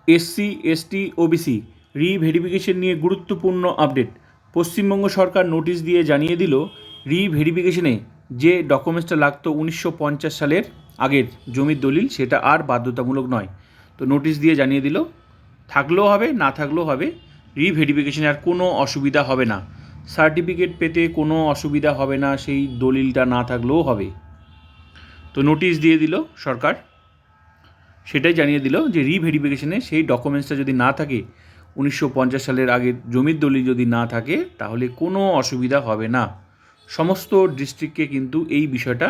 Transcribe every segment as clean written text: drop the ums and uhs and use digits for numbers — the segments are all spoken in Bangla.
এসসি এসটি ওবিসি রিভেরিফিকেশন নিয়ে গুরুত্বপূর্ণ আপডেট। পশ্চিমবঙ্গ সরকার নোটিশ দিয়ে জানিয়ে দিল রিভেরিফিকেশনে যে ডকুমেন্টসটা লাগতো 1950 সালের আগের জমির দলিল সেটা আর বাধ্যতামূলক নয়। তো নোটিশ দিয়ে জানিয়ে দিল থাকলেও হবে না থাকলেও হবে, রিভেরিফিকেশনে আর কোনো অসুবিধা হবে না, সার্টিফিকেট পেতে কোনো অসুবিধা হবে না, সেই দলিলটা না থাকলেও হবে। তো নোটিশ দিয়ে দিল সরকার, সেটাই জানিয়ে দিল যে রিভেরিফিকেশনে সেই ডকুমেন্টসটা যদি না থাকে, 1950 সালের আগের জমির দলিল যদি না থাকে, তাহলে কোনো অসুবিধা হবে না। সমস্ত ডিস্ট্রিক্টকে কিন্তু এই বিষয়টা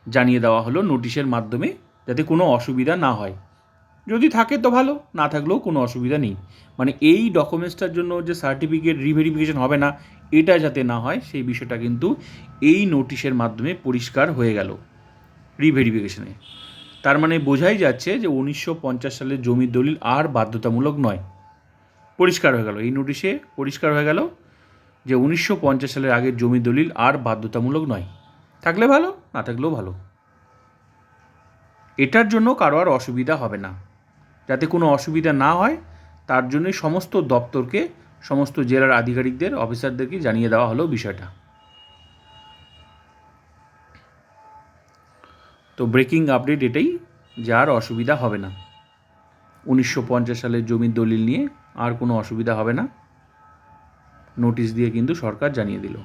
জানিয়ে দেওয়া হলো নোটিশের মাধ্যমে, যাতে কোনো অসুবিধা না হয়। যদি থাকে তো ভালো, না থাকলেও কোনো অসুবিধা নেই। মানে এই ডকুমেন্টসটার জন্য যে সার্টিফিকেট রিভেরিফিকেশন হবে না, এটা যাতে না হয় সেই বিষয়টা কিন্তু এই নোটিশের মাধ্যমে পরিষ্কার হয়ে গেল রিভেরিফিকেশনে। তার মানে বোঝাই যাচ্ছে যে 1950 সালের জমির দলিল আর বাধ্যতামূলক নয়। পরিষ্কার হয়ে গেল, এই নোটিশে পরিষ্কার হয়ে গেল যে 1950 সালের আগের জমির দলিল আর বাধ্যতামূলক নয়। থাকলে ভালো, না থাকলেও ভালো। এটার জন্য কারো আর অসুবিধা হবে না। যাতে কোনো অসুবিধা না হয় তার জন্যই সমস্ত দপ্তরকে, সমস্ত জেলার আধিকারিকদের, অফিসারদেরকে জানিয়ে দেওয়া হলো বিষয়টা। তো ব্রেকিং আপডেট এটাই যে আর অসুবিধা হবে না। 1950 সালের জমির দলিল নিয়ে আর কোনো অসুবিধা হবে না, নোটিশ দিয়ে কিন্তু সরকার জানিয়ে দিল।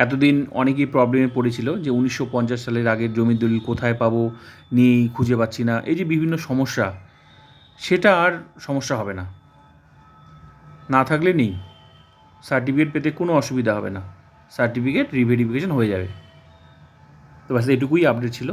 এতদিন অনেকেই প্রবলেমে পড়েছিল যে 1950 সালের আগের জমির দলিল কোথায় পাবো, নেই, খুঁজে পাচ্ছি না, এই যে বিভিন্ন সমস্যা, সেটা আর সমস্যা হবে না। না থাকলে নেই, সার্টিফিকেট পেতে কোনো অসুবিধা হবে না, সার্টিফিকেট রিভেরিফিকেশন হয়ে যাবে। তো ব্যাস এটুকুই আপডেট ছিল।